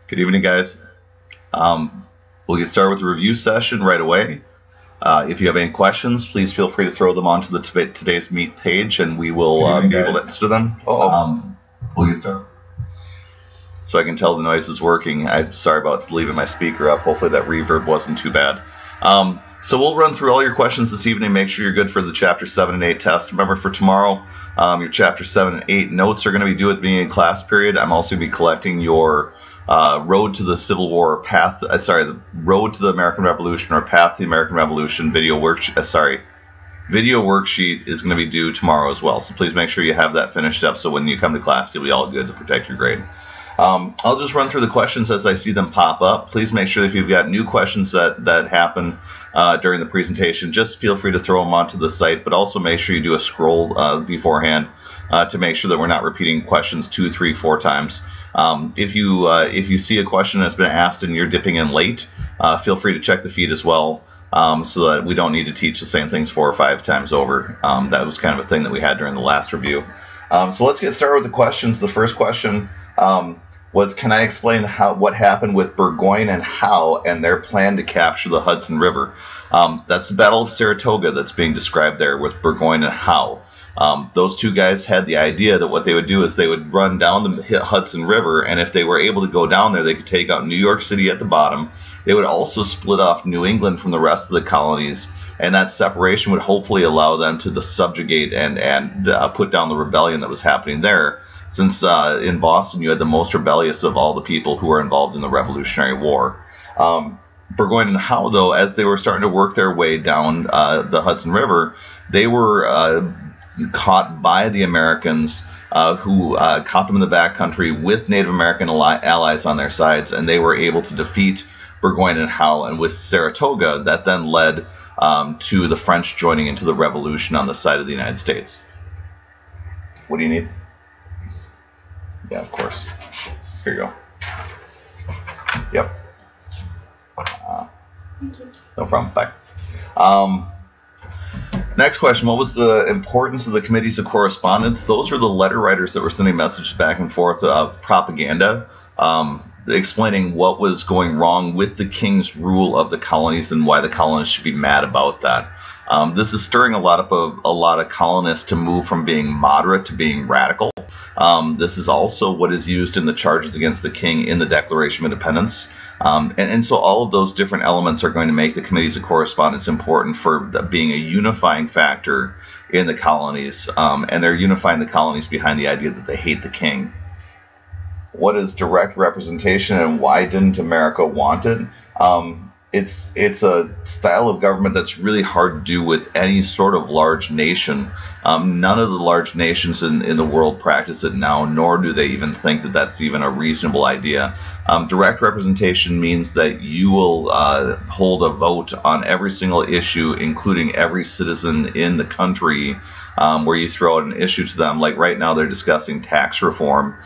Good evening, guys. We'll get started with the review session right away. If you have any questions, please feel free to throw them onto the today's meet page, and we will be able to answer them. We'll get started. So I can tell the noise is working. I'm sorry about leaving my speaker up. Hopefully that reverb wasn't too bad. So we'll run through all your questions this evening. Make sure you're good for the Chapter 7 and 8 test. Remember, for tomorrow, your Chapter 7 and 8 notes are going to be due at the beginning of class period. I'm also going to be collecting your Road to the Civil War, the Road to the American Revolution or Path to the American Revolution video worksheet. Video worksheet is going to be due tomorrow as well. So please make sure you have that finished up so when you come to class, you'll be all good to protect your grade. I'll just run through the questions as I see them pop up. Please make sure if you've got new questions that happen during the presentation, just feel free to throw them onto the site, but also make sure you do a scroll beforehand to make sure that we're not repeating questions 2, 3, 4 times. If you see a question that's been asked and you're dipping in late, feel free to check the feed as well, so that we don't need to teach the same things 4 or 5 times over. That was kind of a thing that we had during the last review. So let's get started with the questions. The first question was, can I explain what happened with Burgoyne and Howe and their plan to capture the Hudson River? That's the Battle of Saratoga that's being described there with Burgoyne and Howe. Those two guys had the idea that what they would do is they would run down the Hudson River, and if they were able to go down there, they could take out New York City at the bottom. They would also split off New England from the rest of the colonies, and that separation would hopefully allow them to subjugate and put down the rebellion that was happening there, since in Boston you had the most rebellious of all the people who were involved in the Revolutionary War. Burgoyne and Howe, though, as they were starting to work their way down the Hudson River, they were caught by the Americans, who caught them in the backcountry with Native American allies on their sides, and they were able to defeat Burgoyne and Howe. And with Saratoga, that then led to the French joining into the revolution on the side of the United States. What do you need? Yeah, of course. Here you go. Yep. Thank you. No problem. Bye. Next question, what was the importance of the committees of correspondence? Those were the letter writers that were sending messages back and forth of propaganda, explaining what was going wrong with the king's rule of the colonies and why the colonists should be mad about that. This is stirring a lot of colonists to move from being moderate to being radical. This is also what is used in the charges against the king in the Declaration of Independence. And so all of those different elements are going to make the committees of correspondence important for being a unifying factor in the colonies. And they're unifying the colonies behind the idea that they hate the king. What is direct representation and why didn't America want it? It's a style of government that's really hard to do with any sort of large nation. None of the large nations in the world practice it now, nor do they even think that that's even a reasonable idea. Direct representation means that you will hold a vote on every single issue, including every citizen in the country, where you throw out an issue to them. Like right now they're discussing tax reform.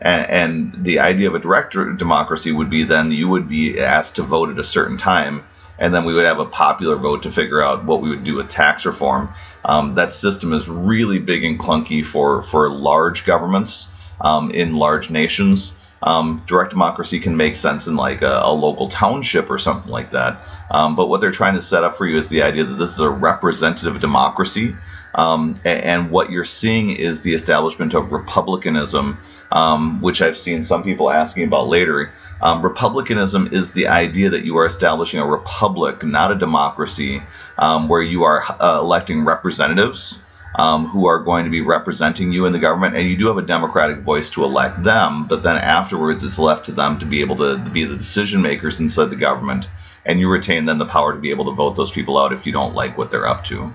And the idea of a direct democracy would be then you would be asked to vote at a certain time, and then we would have a popular vote to figure out what we would do with tax reform. That system is really big and clunky for large governments in large nations. Direct democracy can make sense in like a local township or something like that. But what they're trying to set up for you is the idea that this is a representative democracy. And what you're seeing is the establishment of republicanism, which I've seen some people asking about later. Republicanism is the idea that you are establishing a republic, not a democracy, where you are electing representatives who are going to be representing you in the government, and you do have a democratic voice to elect them, but then afterwards it's left to them to be able to be the decision makers inside the government, and you retain then the power to be able to vote those people out if you don't like what they're up to.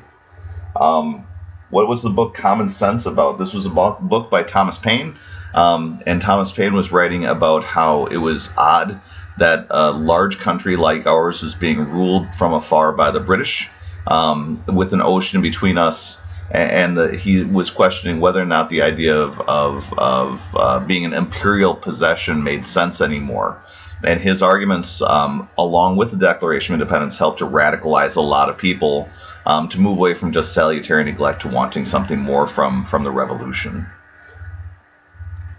What was the book Common Sense about? This was a book by Thomas Paine, and Thomas Paine was writing about how it was odd that a large country like ours was being ruled from afar by the British, with an ocean between us, and he was questioning whether or not the idea of being an imperial possession made sense anymore. And his arguments, along with the Declaration of Independence, helped to radicalize a lot of people to move away from just salutary neglect to wanting something more from the revolution.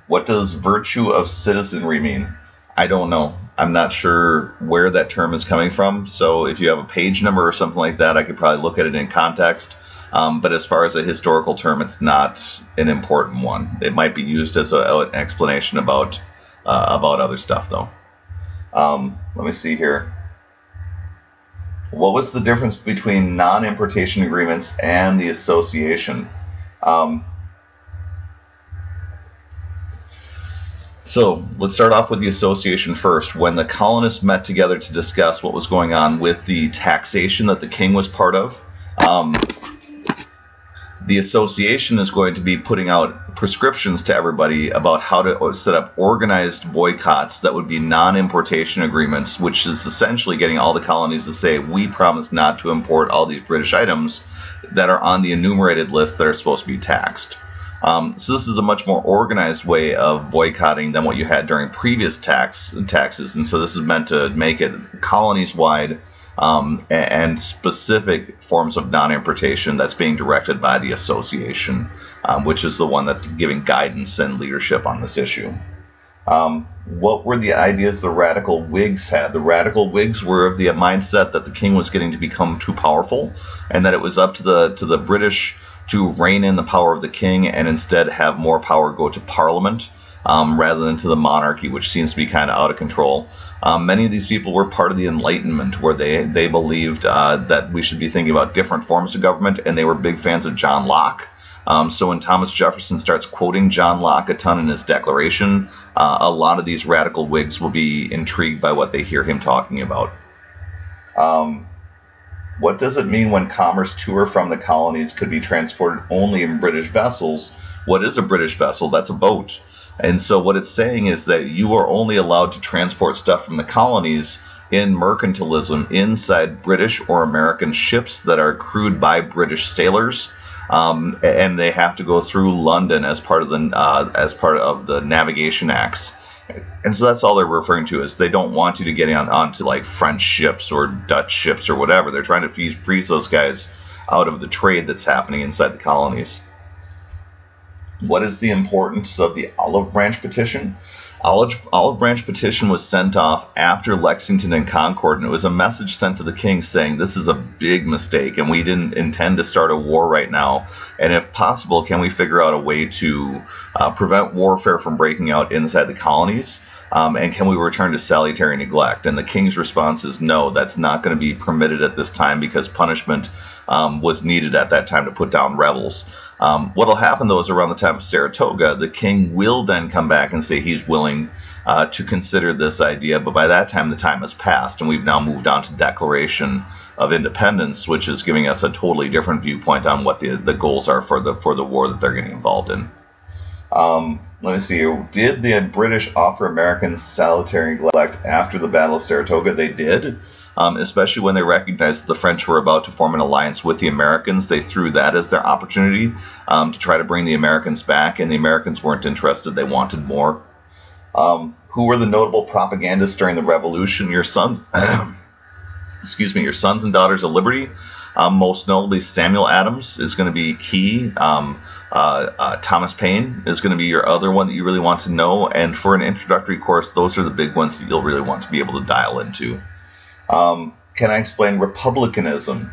What does virtue of citizenry mean? I don't know. I'm not sure where that term is coming from. So if you have a page number or something like that, I could probably look at it in context. But as far as a historical term, it's not an important one. It might be used as an explanation about other stuff, though. Let me see here. What was the difference between non-importation agreements and the association? So let's start off with the association first. When the colonists met together to discuss what was going on with the taxation that the king was part of, the association is going to be putting out prescriptions to everybody about how to set up organized boycotts that would be non-importation agreements, which is essentially getting all the colonies to say, we promise not to import all these British items that are on the enumerated list that are supposed to be taxed. So this is a much more organized way of boycotting than what you had during previous taxes, and so this is meant to make it colonies-wide and specific forms of non-importation that's being directed by the association, which is the one that's giving guidance and leadership on this issue. What were the ideas the radical Whigs had? The radical Whigs were of the mindset that the king was getting to become too powerful, and that it was up to the British to rein in the power of the king and instead have more power go to Parliament rather than to the monarchy, which seems to be kind of out of control. Many of these people were part of the Enlightenment, where they believed that we should be thinking about different forms of government, and they were big fans of John Locke. So when Thomas Jefferson starts quoting John Locke a ton in his Declaration, a lot of these radical Whigs will be intrigued by what they hear him talking about. What does it mean when commerce to or from the colonies could be transported only in British vessels? What is a British vessel? That's a boat. And so what it's saying is that you are only allowed to transport stuff from the colonies in mercantilism inside British or American ships that are crewed by British sailors, and they have to go through London as part of the Navigation Acts. And so that's all they're referring to, is they don't want you to get onto like French ships or Dutch ships or whatever. They're trying to freeze those guys out of the trade that's happening inside the colonies. What is the importance of the Olive Branch Petition? Olive Branch Petition was sent off after Lexington and Concord, and it was a message sent to the king saying, this is a big mistake, and we didn't intend to start a war right now, and if possible, can we figure out a way to prevent warfare from breaking out inside the colonies, and can we return to salutary neglect? And the king's response is, no, that's not going to be permitted at this time, because punishment was needed at that time to put down rebels. What will happen, though, is around the time of Saratoga, the king will then come back and say he's willing to consider this idea, but by that time the time has passed, and we've now moved on to Declaration of Independence, which is giving us a totally different viewpoint on what the goals are for the war that they're getting involved in. Let me see here. Did the British offer Americans salutary neglect after the Battle of Saratoga? They did. Especially when they recognized that the French were about to form an alliance with the Americans. They threw that as their opportunity to try to bring the Americans back, and the Americans weren't interested. They wanted more. Who were the notable propagandists during the Revolution? Your sons and daughters of liberty. Most notably, Samuel Adams is going to be key. Thomas Paine is going to be your other one that you really want to know. And for an introductory course, those are the big ones that you'll really want to be able to dial into. Can I explain republicanism?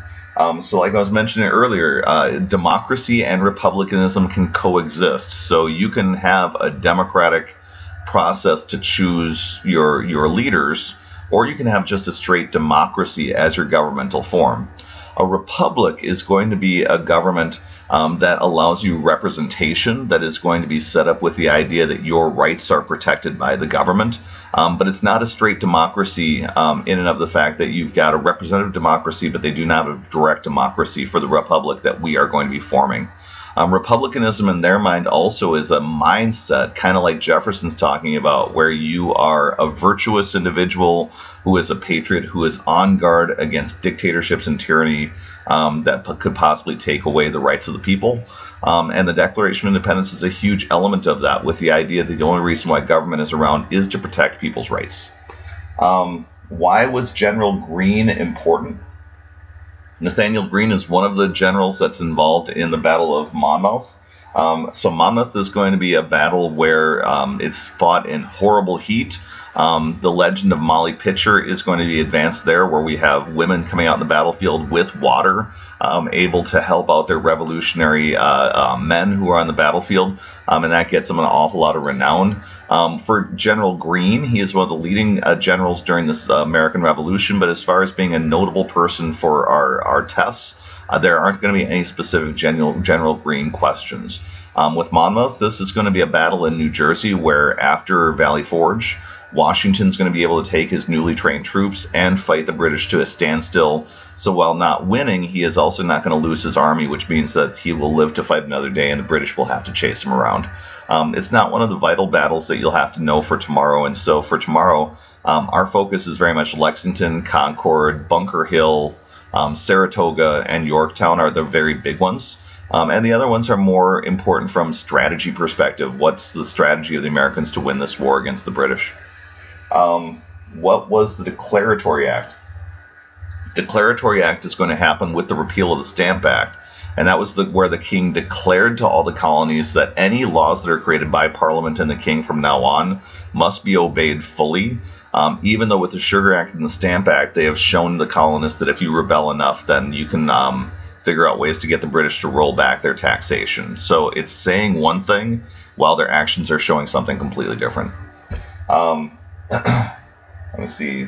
So like I was mentioning earlier, democracy and republicanism can coexist. So you can have a democratic process to choose your leaders, or you can have just a straight democracy as your governmental form. A republic is going to be a government that allows you representation, that is going to be set up with the idea that your rights are protected by the government. But it's not a straight democracy in and of the fact that you've got a representative democracy, but they do not have a direct democracy for the republic that we are going to be forming. Republicanism in their mind also is a mindset, kind of like Jefferson's talking about, where you are a virtuous individual who is a patriot, who is on guard against dictatorships and tyranny that could possibly take away the rights of the people. And the Declaration of Independence is a huge element of that, with the idea that the only reason why government is around is to protect people's rights. Why was General Greene important? Nathaniel Greene is one of the generals that's involved in the Battle of Monmouth. So Monmouth is going to be a battle where it's fought in horrible heat. The legend of Molly Pitcher is going to be advanced there, where we have women coming out in the battlefield with water, able to help out their revolutionary men who are on the battlefield, and that gets them an awful lot of renown. For General Greene, he is one of the leading generals during this American Revolution, but as far as being a notable person for our tests, there aren't going to be any specific General Greene questions. With Monmouth, this is going to be a battle in New Jersey where after Valley Forge, Washington's going to be able to take his newly trained troops and fight the British to a standstill. So while not winning, he is also not going to lose his army, which means that he will live to fight another day and the British will have to chase him around. It's not one of the vital battles that you'll have to know for tomorrow. And so for tomorrow, our focus is very much Lexington, Concord, Bunker Hill, Saratoga, and Yorktown are the very big ones. And the other ones are more important from strategy perspective. What's the strategy of the Americans to win this war against the British? What was the Declaratory Act? Declaratory Act is going to happen with the repeal of the Stamp Act, and that was where the king declared to all the colonies that any laws that are created by Parliament and the king from now on must be obeyed fully. Even though with the Sugar Act and the Stamp Act, they have shown the colonists that if you rebel enough, then you can figure out ways to get the British to roll back their taxation. So it's saying one thing while their actions are showing something completely different. Let me see.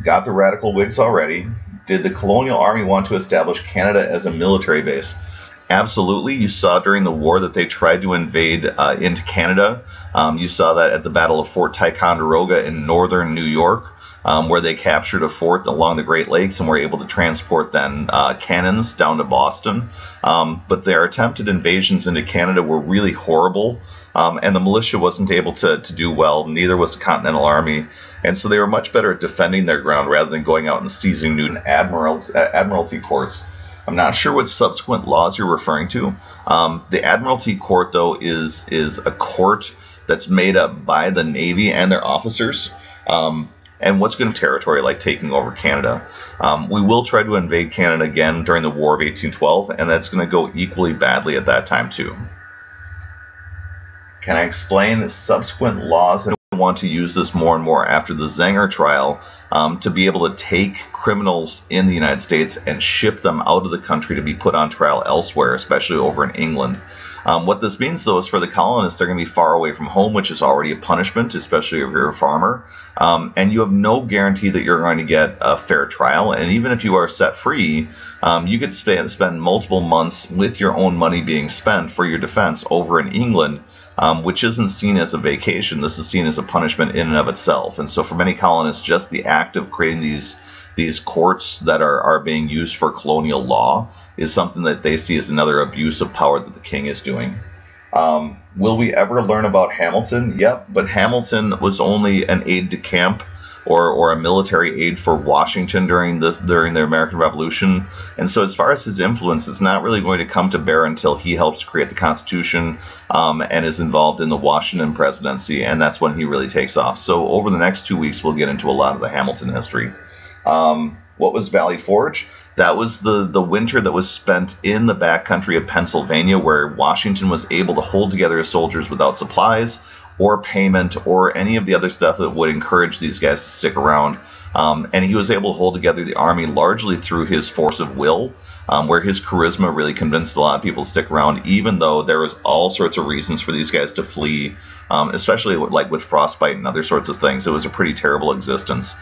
Got the radical Whigs already. Did the colonial army want to establish Canada as a military base? Absolutely. You saw during the war that they tried to invade into Canada. You saw that at the Battle of Fort Ticonderoga in northern New York, where they captured a fort along the Great Lakes and were able to transport then cannons down to Boston. But their attempted invasions into Canada were really horrible, and the militia wasn't able to do well. Neither was the Continental Army. And so they were much better at defending their ground rather than going out and seizing new admiralty courts. I'm not sure what subsequent laws you're referring to. The Admiralty Court, though, is a court that's made up by the Navy and their officers. And what's going to territory like taking over Canada? We will try to invade Canada again during the War of 1812, and that's going to go equally badly at that time, too. Can I explain subsequent laws? I want to use this more and more after the Zenger trial to be able to take criminals in the United States and ship them out of the country to be put on trial elsewhere, especially over in England. What this means, though, is for the colonists, they're going to be far away from home, which is already a punishment, especially if you're a farmer. And you have no guarantee that you're going to get a fair trial. And even if you are set free, you could spend multiple months with your own money being spent for your defense over in England, which isn't seen as a vacation. This is seen as a punishment in and of itself. And so for many colonists, just the act of creating these courts that are being used for colonial law is something that they see as another abuse of power that the king is doing. Will we ever learn about Hamilton? Yep, but Hamilton was only an aide-de-camp or a military aide for Washington during the American Revolution. And so as far as his influence, it's not really going to come to bear until he helps create the Constitution and is involved in the Washington presidency, and that's when he really takes off. So over the next 2 weeks, we'll get into a lot of the Hamilton history. What was Valley Forge? That was the winter that was spent in the backcountry of Pennsylvania, where Washington was able to hold together his soldiers without supplies or payment or any of the other stuff that would encourage these guys to stick around. And he was able to hold together the army largely through his force of will, where his charisma really convinced a lot of people to stick around, even though there was all sorts of reasons for these guys to flee, especially like with frostbite and other sorts of things. It was a pretty terrible existence.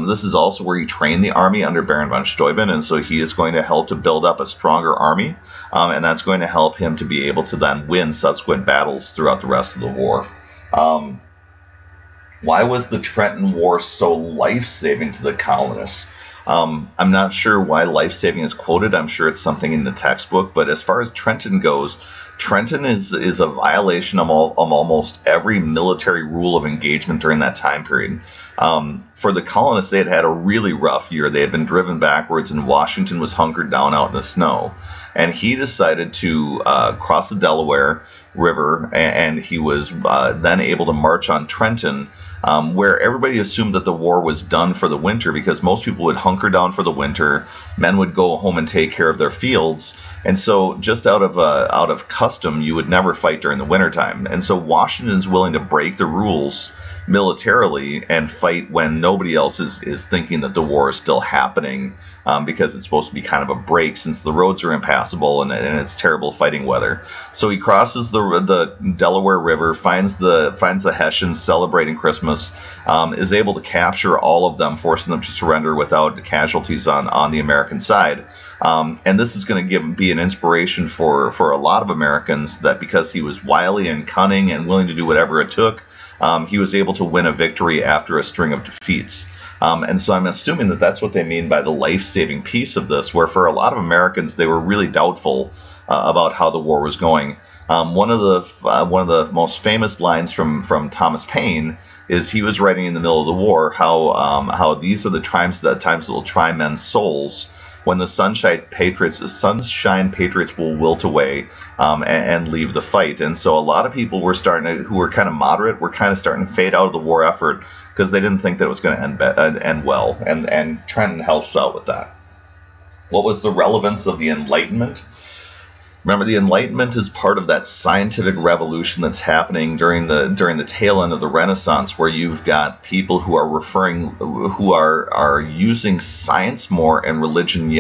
This is also where he trained the army under Baron von Steuben, and so he is going to help to build up a stronger army, and that's going to help him to be able to then win subsequent battles throughout the rest of the war. Why was the Trenton War so life-saving to the colonists? I'm not sure why life-saving is quoted. I'm sure it's something in the textbook. But as far as Trenton goes, Trenton is a violation of almost every military rule of engagement during that time period. For the colonists, they had had a really rough year. They had been driven backwards, and Washington was hunkered down out in the snow. And he decided to cross the Delaware River, and he was then able to march on Trenton, where everybody assumed that the war was done for the winter, because most people would hunker down for the winter. Men would go home and take care of their fields, and so just out of custom, you would never fight during the wintertime. And so Washington's willing to break the rules militarily and fight when nobody else is thinking that the war is still happening, because it's supposed to be kind of a break since the roads are impassable and it's terrible fighting weather. So he crosses the Delaware River, finds the Hessians celebrating Christmas, is able to capture all of them, forcing them to surrender without casualties on the American side. And this is going to be an inspiration for a lot of Americans, that because he was wily and cunning and willing to do whatever it took, he was able to win a victory after a string of defeats. And so I'm assuming that that's what they mean by the life-saving piece of this, where for a lot of Americans, they were really doubtful about how the war was going. One of the most famous lines from Thomas Paine is he was writing in the middle of the war how these are the times that will try men's souls, when the sunshine patriots will wilt away and leave the fight. And so a lot of people who were kind of moderate were kind of starting to fade out of the war effort, because they didn't think that it was going to end well. And Trenton helps out with that. What was the relevance of the Enlightenment? Remember, the Enlightenment is part of that scientific revolution that's happening during the tail end of the Renaissance, where you've got people who are using science more and religion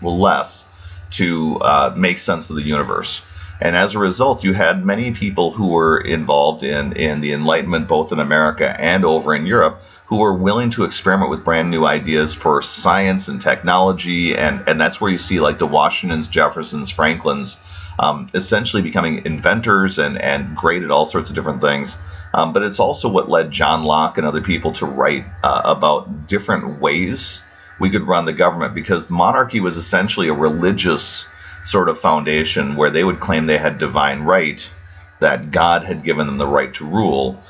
less to make sense of the universe. And as a result, you had many people who were involved in the Enlightenment, both in America and over in Europe, who were willing to experiment with brand new ideas for science and technology. And that's where you see like the Washingtons, Jeffersons, Franklins essentially becoming inventors and great at all sorts of different things. But it's also what led John Locke and other people to write about different ways we could run the government, because monarchy was essentially a religious sort of foundation where they would claim they had divine right, that God had given them the right to rule.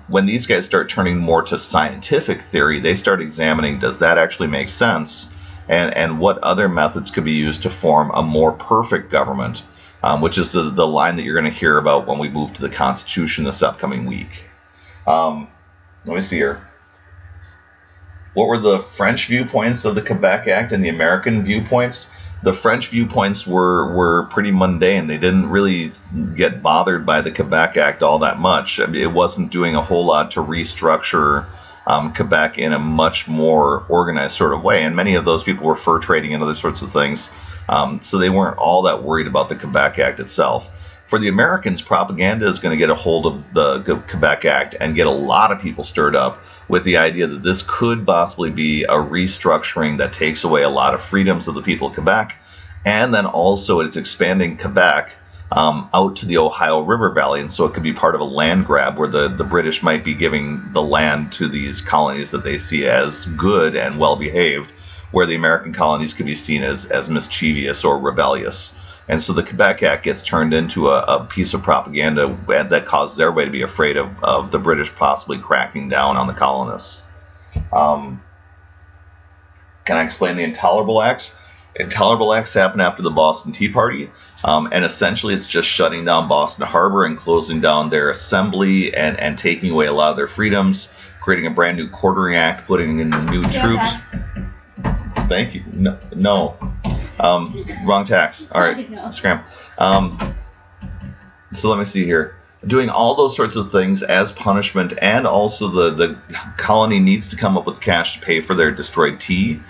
When these guys start turning more to scientific theory, they start examining, does that actually make sense, and what other methods could be used to form a more perfect government, which is the line that you're going to hear about when we move to the Constitution this upcoming week. Let me see here. What were the French viewpoints of the Quebec Act and the American viewpoints? The French viewpoints were pretty mundane. They didn't really get bothered by the Quebec Act all that much. I mean, it wasn't doing a whole lot to restructure Quebec in a much more organized sort of way. And many of those people were fur trading and other sorts of things. So they weren't all that worried about the Quebec Act itself. For the Americans, propaganda is going to get a hold of the Quebec Act and get a lot of people stirred up with the idea that this could possibly be a restructuring that takes away a lot of freedoms of the people of Quebec, and then also it's expanding Quebec out to the Ohio River Valley, and so it could be part of a land grab where the British might be giving the land to these colonies that they see as good and well-behaved, where the American colonies could be seen as mischievous or rebellious. And so the Quebec Act gets turned into a piece of propaganda that causes everybody to be afraid of the British possibly cracking down on the colonists. Can I explain the Intolerable Acts? Intolerable Acts happen after the Boston Tea Party, and essentially it's just shutting down Boston Harbor and closing down their assembly and taking away a lot of their freedoms, creating a brand new quartering act, putting in new troops. Thank you. No. Wrong tax. All right. Scram. So let me see here. Doing all those sorts of things as punishment, and also the colony needs to come up with cash to pay for their destroyed tea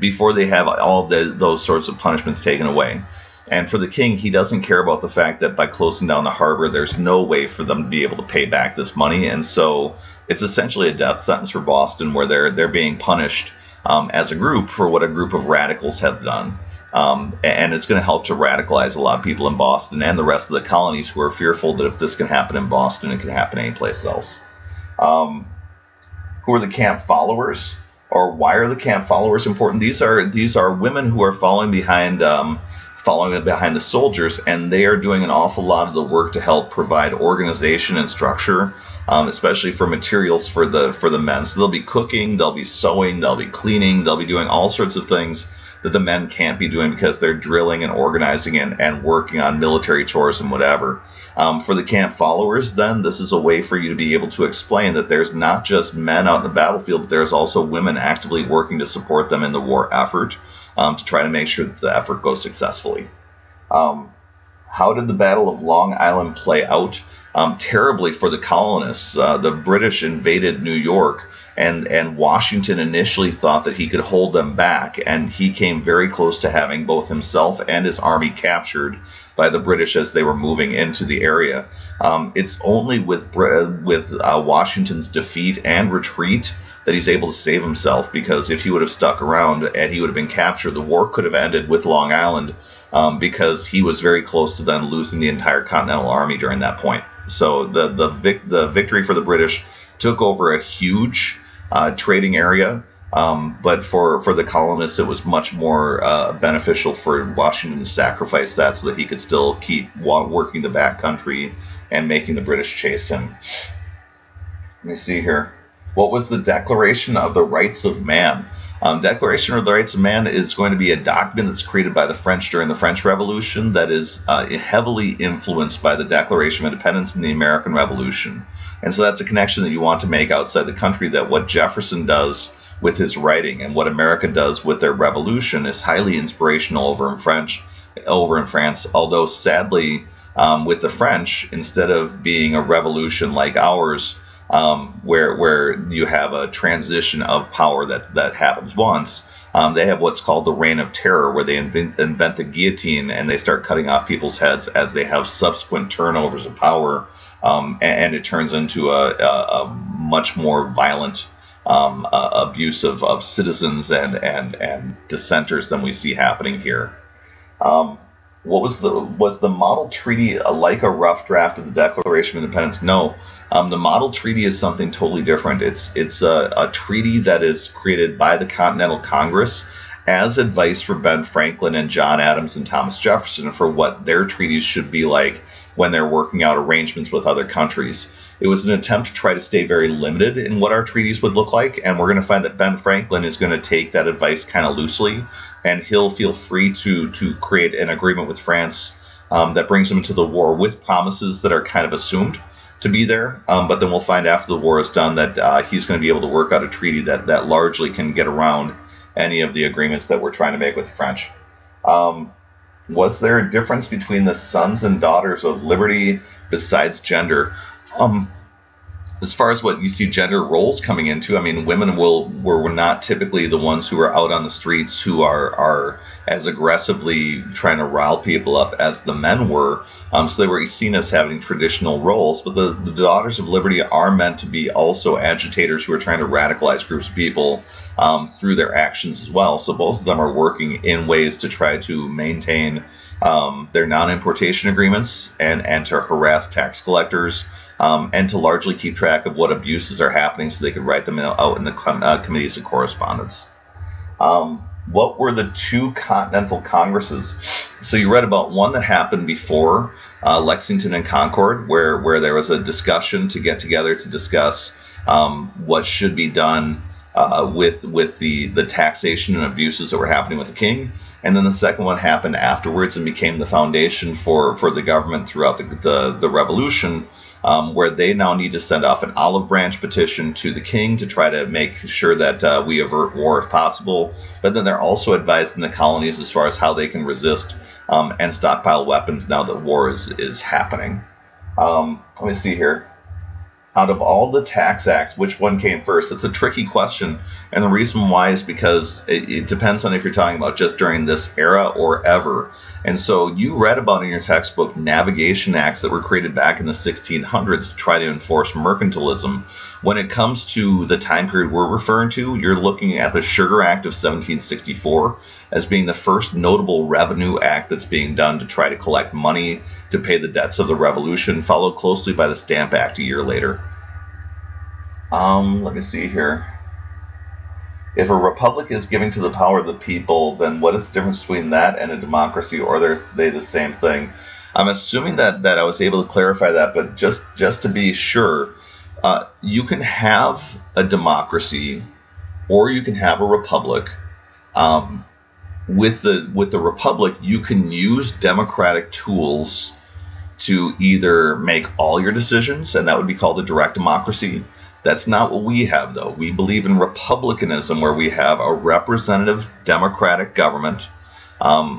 before they have all of those sorts of punishments taken away. And for the king, he doesn't care about the fact that by closing down the harbor, there's no way for them to be able to pay back this money. And so it's essentially a death sentence for Boston, where they're being punished as a group for what a group of radicals have done. And it's going to help to radicalize a lot of people in Boston and the rest of the colonies who are fearful that if this can happen in Boston, it can happen anyplace else. Who are the camp followers, or why are the camp followers important? These are women who are following behind following behind the soldiers, and they are doing an awful lot of the work to help provide organization and structure, especially for materials for the men. So they'll be cooking, they'll be sewing, they'll be cleaning, they'll be doing all sorts of things that the men can't be doing because they're drilling and organizing and working on military chores and whatever. For the camp followers, then, this is a way for you to be able to explain that there's not just men out in the battlefield, but there's also women actively working to support them in the war effort, to try to make sure that the effort goes successfully. How did the Battle of Long Island play out? Terribly for the colonists. The British invaded New York, and Washington initially thought that he could hold them back, and he came very close to having both himself and his army captured by the British as they were moving into the area. It's only with Washington's defeat and retreat that he's able to save himself, because if he would have stuck around and he would have been captured, the war could have ended with Long Island, because he was very close to then losing the entire Continental Army during that point. So the victory for the British took over a huge trading area, but for the colonists it was much more beneficial for Washington to sacrifice that so that he could still keep working the back country and making the British chase him. Let me see here. What was the Declaration of the Rights of Man? Declaration of the Rights of Man is going to be a document that's created by the French during the French Revolution that is heavily influenced by the Declaration of Independence and the American Revolution. And so that's a connection that you want to make outside the country, that what Jefferson does with his writing and what America does with their revolution is highly inspirational over in France. Although sadly, with the French, instead of being a revolution like ours, where you have a transition of power that happens once, they have what's called the Reign of Terror, where they invent the guillotine and they start cutting off people's heads as they have subsequent turnovers of power, and it turns into a much more violent abuse of citizens and dissenters than we see happening here. Was the model treaty like a rough draft of the Declaration of Independence? No. The model treaty is something totally different. It's a treaty that is created by the Continental Congress as advice for Ben Franklin and John Adams and Thomas Jefferson for what their treaties should be like when they're working out arrangements with other countries. It was an attempt to try to stay very limited in what our treaties would look like, and we're going to find that Ben Franklin is going to take that advice kind of loosely, and he'll feel free to create an agreement with France that brings him into the war with promises that are kind of assumed to be there, but then we'll find after the war is done that he's going to be able to work out a treaty that largely can get around any of the agreements that we're trying to make with the French. Was there a difference between the sons and daughters of liberty besides gender? As far as what you see gender roles coming into, I mean, women were not typically the ones who are out on the streets who are as aggressively trying to rile people up as the men were. So they were seen as having traditional roles, but the Daughters of Liberty are meant to be also agitators who are trying to radicalize groups of people through their actions as well. So both of them are working in ways to try to maintain their non-importation agreements and to harass tax collectors, and to largely keep track of what abuses are happening so they could write them out in the committees of correspondence. What were the two Continental Congresses? So you read about one that happened before Lexington and Concord, where there was a discussion to get together to discuss what should be done with the taxation and abuses that were happening with the king. And then the second one happened afterwards and became the foundation for the government throughout the revolution, where they now need to send off an olive branch petition to the king to try to make sure that we avert war if possible. But then they're also advising the colonies as far as how they can resist and stockpile weapons now that war is happening. Let me see here. Out of all the tax acts, which one came first? It's a tricky question, and the reason why is because it depends on if you're talking about just during this era or ever. And so you read about in your textbook navigation acts that were created back in the 1600s to try to enforce mercantilism. When it comes to the time period we're referring to, you're looking at the Sugar Act of 1764 as being the first notable revenue act that's being done to try to collect money to pay the debts of the Revolution, followed closely by the Stamp Act a year later. Let me see here. If a republic is giving to the power of the people, then what is the difference between that and a democracy, or are they the same thing? I'm assuming that I was able to clarify that, but just to be sure, you can have a democracy or you can have a republic. With the republic, you can use democratic tools to either make all your decisions, and that would be called a direct democracy. That's not what we have, though. We believe in republicanism, where we have a representative democratic government,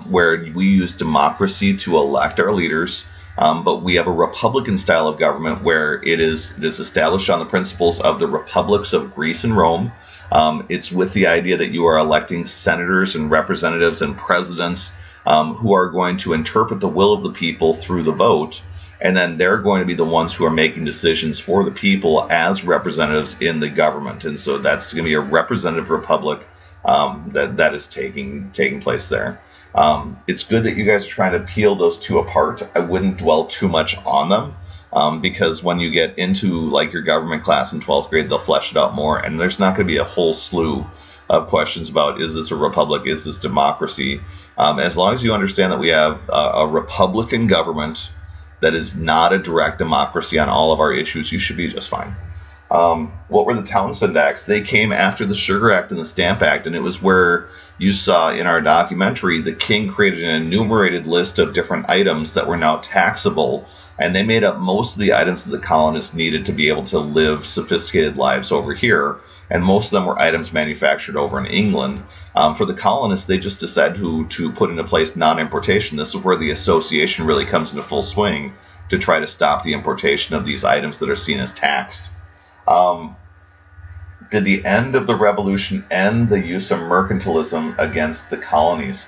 where we use democracy to elect our leaders, but we have a republican style of government where it is established on the principles of the republics of Greece and Rome. It's with the idea that you are electing senators and representatives and presidents who are going to interpret the will of the people through the vote, and then they're going to be the ones who are making decisions for the people as representatives in the government. And so that's going to be a representative republic that is taking place there. It's good that you guys are trying to peel those two apart. I wouldn't dwell too much on them. Because when you get into like your government class in 12th grade, they'll flesh it out more, and there's not going to be a whole slew of questions about, is this a republic, is this democracy? As long as you understand that we have a republican government that is not a direct democracy on all of our issues, you should be just fine. What were the Townsend Acts? They came after the Sugar Act and the Stamp Act, and it was where you saw in our documentary the king created an enumerated list of different items that were now taxable, and they made up most of the items that the colonists needed to be able to live sophisticated lives over here, and most of them were items manufactured over in England. For the colonists, they just decided to put into place non-importation. This is where the association really comes into full swing to try to stop the importation of these items that are seen as taxed. Did the end of the revolution end the use of mercantilism against the colonies?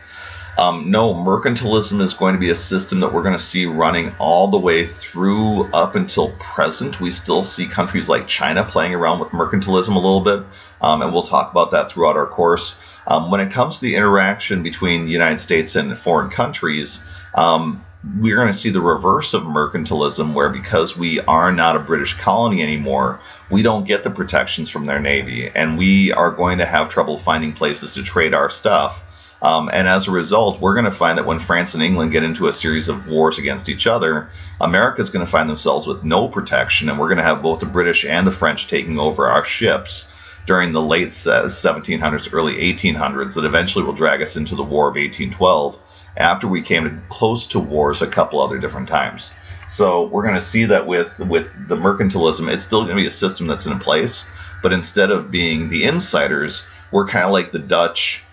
No, mercantilism is going to be a system that we're going to see running all the way through up until present. We still see countries like China playing around with mercantilism a little bit, and we'll talk about that throughout our course. When it comes to the interaction between the United States and foreign countries, we're going to see the reverse of mercantilism, where because we are not a British colony anymore, we don't get the protections from their navy, and we are going to have trouble finding places to trade our stuff. And as a result, we're going to find that when France and England get into a series of wars against each other, America's going to find themselves with no protection, and we're going to have both the British and the French taking over our ships during the late 1700s, early 1800s, that eventually will drag us into the War of 1812, after we came close to wars a couple other different times. So we're going to see that with the mercantilism, it's still going to be a system that's in place, but instead of being the insiders, we're kind of like the Dutch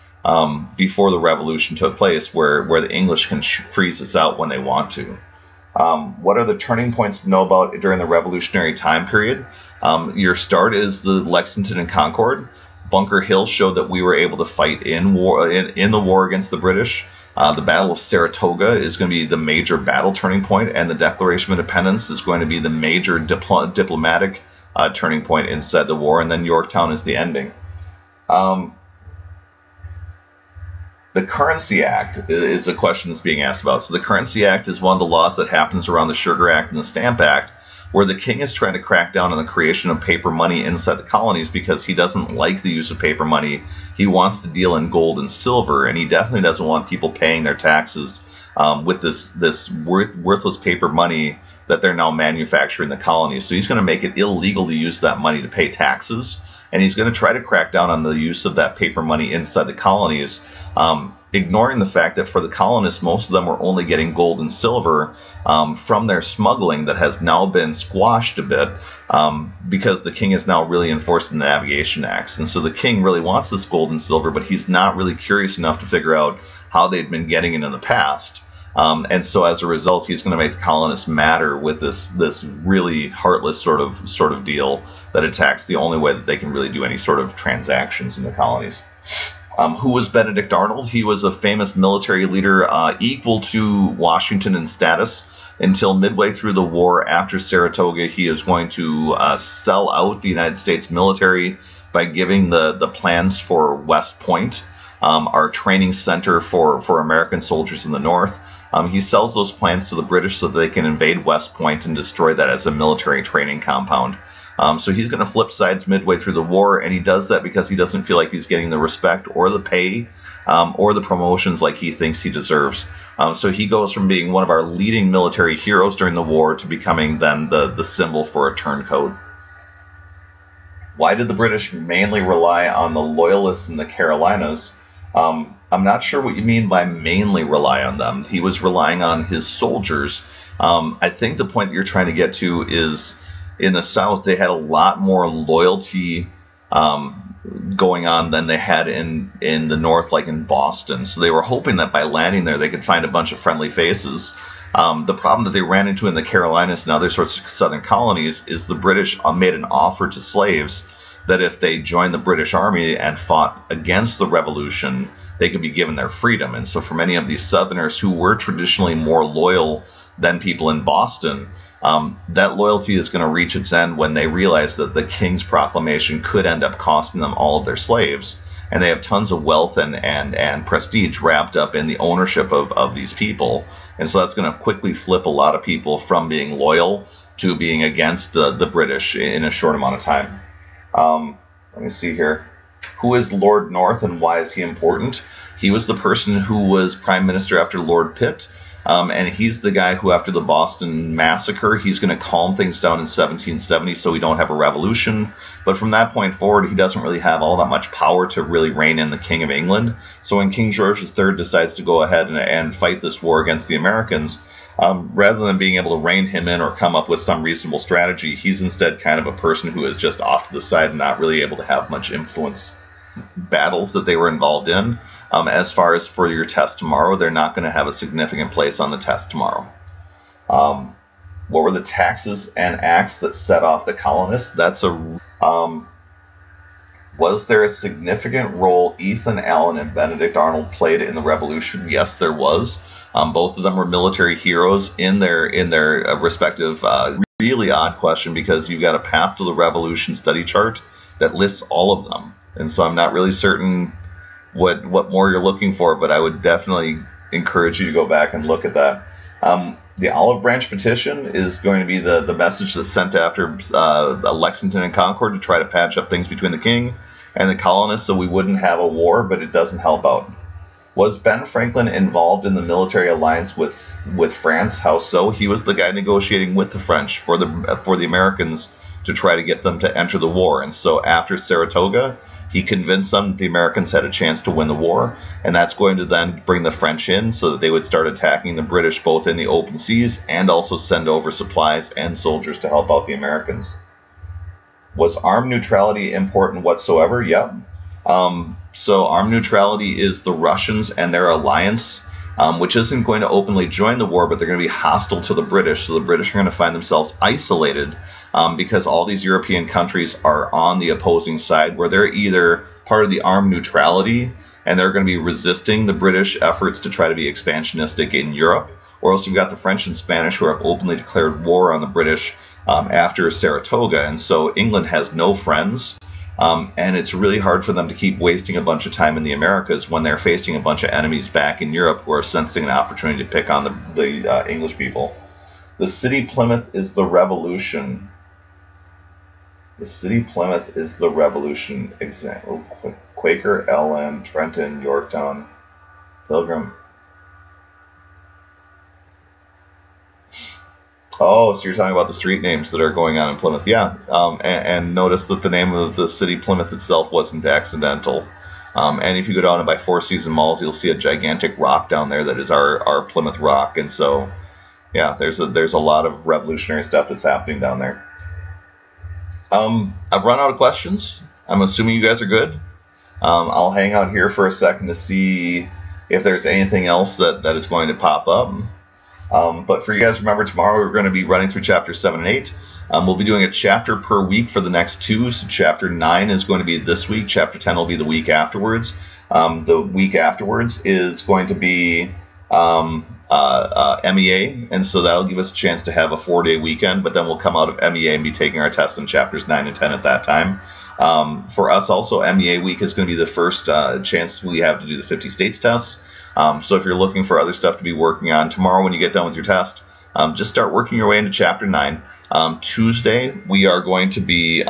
before the revolution took place, where the English can freeze us out when they want to. What are the turning points to know about during the revolutionary time period? Your start is the Lexington and Concord. Bunker Hill showed that we were able to fight in the war against the British. The Battle of Saratoga is going to be the major battle turning point, and the Declaration of Independence is going to be the major diplomatic turning point inside the war, and then Yorktown is the ending. The Currency Act is a question that's being asked about. So the Currency Act is one of the laws that happens around the Sugar Act and the Stamp Act, where the king is trying to crack down on the creation of paper money inside the colonies because he doesn't like the use of paper money. He wants to deal in gold and silver, and he definitely doesn't want people paying their taxes with this worthless paper money that they're now manufacturing in the colonies. So he's going to make it illegal to use that money to pay taxes, and he's going to try to crack down on the use of that paper money inside the colonies, ignoring the fact that for the colonists, most of them were only getting gold and silver from their smuggling that has now been squashed a bit because the king is now really enforcing the Navigation Acts. And so the king really wants this gold and silver, but he's not really curious enough to figure out how they'd been getting it in the past. And so as a result, he's going to make the colonists matter with this really heartless sort of deal that attacks the only way that they can really do any sort of transactions in the colonies. Who was Benedict Arnold? He was a famous military leader equal to Washington in status until midway through the war. After Saratoga, he is going to sell out the United States military by giving the plans for West Point, our training center for American soldiers in the North. He sells those plans to the British so that they can invade West Point and destroy that as a military training compound. So he's going to flip sides midway through the war, and he does that because he doesn't feel like he's getting the respect or the pay or the promotions like he thinks he deserves. So he goes from being one of our leading military heroes during the war to becoming then the symbol for a turncoat. Why did the British mainly rely on the Loyalists in the Carolinas? I'm not sure what you mean by mainly rely on them. He was relying on his soldiers. I think the point that you're trying to get to is in the South, they had a lot more loyalty going on than they had in the North, like in Boston. So they were hoping that by landing there, they could find a bunch of friendly faces. The problem that they ran into in the Carolinas and other sorts of southern colonies is the British made an offer to slaves that if they joined the British Army and fought against the Revolution, they could be given their freedom. And so for many of these Southerners who were traditionally more loyal than people in Boston, that loyalty is going to reach its end when they realize that the King's proclamation could end up costing them all of their slaves. And they have tons of wealth and prestige wrapped up in the ownership of these people. And so that's going to quickly flip a lot of people from being loyal to being against the British in a short amount of time. Let me see here. Who is Lord North and why is he important? He was the person who was prime minister after Lord Pitt. And he's the guy who, after the Boston Massacre, he's going to calm things down in 1770 so we don't have a revolution. But from that point forward, he doesn't really have all that much power to really rein in the King of England. So when King George III decides to go ahead and fight this war against the Americans, rather than being able to rein him in or come up with some reasonable strategy, he's instead kind of a person who is just off to the side and not really able to have much influence. Battles that they were involved in, as far as for your test tomorrow, they're not going to have a significant place on the test tomorrow. What were the taxes and acts that set off the colonists? Was there a significant role Ethan Allen and Benedict Arnold played in the Revolution? Yes, there was. Both of them were military heroes in their respective. Really odd question because you've got a Path to the Revolution study chart that lists all of them. And so I'm not really certain what more you're looking for, but I would definitely encourage you to go back and look at that. The Olive Branch Petition is going to be the message that's sent after Lexington and Concord to try to patch up things between the king and the colonists so we wouldn't have a war, but it doesn't help out. Was Ben Franklin involved in the military alliance with France? How so? He was the guy negotiating with the French for the Americans to try to get them to enter the war. And so after Saratoga, he convinced them that the Americans had a chance to win the war, and that's going to then bring the French in so that they would start attacking the British both in the open seas and also send over supplies and soldiers to help out the Americans. Was armed neutrality important whatsoever? Yep. So armed neutrality is the Russians and their alliance, which isn't going to openly join the war, but they're going to be hostile to the British. So the British are going to find themselves isolated because all these European countries are on the opposing side, where they're either part of the armed neutrality and they're going to be resisting the British efforts to try to be expansionistic in Europe, or else you've got the French and Spanish who have openly declared war on the British after Saratoga. And so England has no friends. And it's really hard for them to keep wasting a bunch of time in the Americas when they're facing a bunch of enemies back in Europe who are sensing an opportunity to pick on the English people. The city Plymouth is the Revolution. The city Plymouth is the Revolution. Example: Quaker, LN, Trenton, Yorktown, Pilgrim. Oh, so you're talking about the street names that are going on in Plymouth. Yeah, and notice that the name of the city Plymouth itself wasn't accidental. And if you go down and by Four Seasons Malls, you'll see a gigantic rock down there that is our Plymouth Rock. And so, yeah, there's a lot of revolutionary stuff that's happening down there. I've run out of questions. I'm assuming you guys are good. I'll hang out here for a second to see if there's anything else that is going to pop up. But for you guys, remember, tomorrow we're going to be running through chapters 7 and 8. We'll be doing a chapter per week for the next 2. So chapter 9 is going to be this week. Chapter 10 will be the week afterwards. The week afterwards is going to be MEA, and so that'll give us a chance to have a 4-day weekend, but then we'll come out of MEA and be taking our test on chapters 9 and 10 at that time. For us also, MEA week is going to be the first chance we have to do the 50 states tests. So if you're looking for other stuff to be working on tomorrow when you get done with your test, just start working your way into chapter 9. Tuesday, we are going to be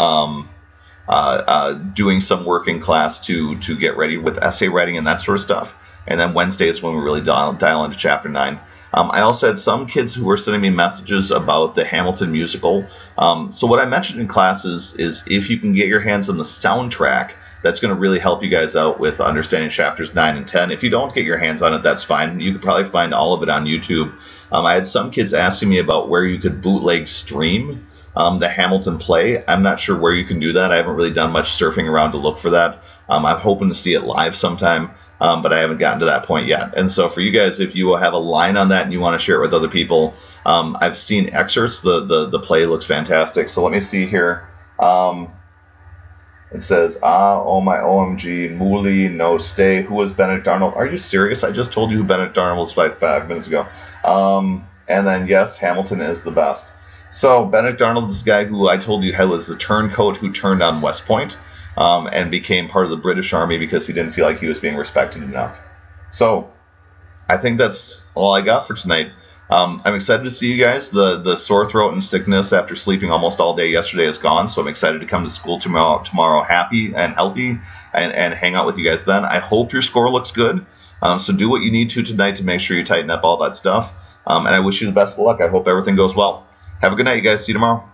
doing some work in class to get ready with essay writing and that sort of stuff. And then Wednesday is when we really dial into Chapter 9. I also had some kids who were sending me messages about the Hamilton musical. So what I mentioned in class is if you can get your hands on the soundtrack, that's going to really help you guys out with understanding chapters 9 and 10. If you don't get your hands on it, that's fine. You could probably find all of it on YouTube. I had some kids asking me about where you could bootleg stream the Hamilton play. I'm not sure where you can do that. I haven't really done much surfing around to look for that. I'm hoping to see it live sometime, but I haven't gotten to that point yet. And so for you guys, if you have a line on that and you want to share it with other people, I've seen excerpts. The play looks fantastic. So let me see here. It says, oh my OMG, Mooley, no stay. Who is Benedict Arnold? Are you serious? I just told you who Benedict Arnold was 5 minutes ago. And then, yes, Hamilton is the best. So Benedict Arnold is the guy who I told you was the turncoat who turned on West Point and became part of the British Army because he didn't feel like he was being respected enough. So I think that's all I got for tonight. I'm excited to see you guys. The sore throat and sickness after sleeping almost all day yesterday is gone, so I'm excited to come to school tomorrow happy and healthy and hang out with you guys then. I hope your score looks good. So do what you need to tonight to make sure you tighten up all that stuff. And I wish you the best of luck. I hope everything goes well. Have a good night, you guys. See you tomorrow.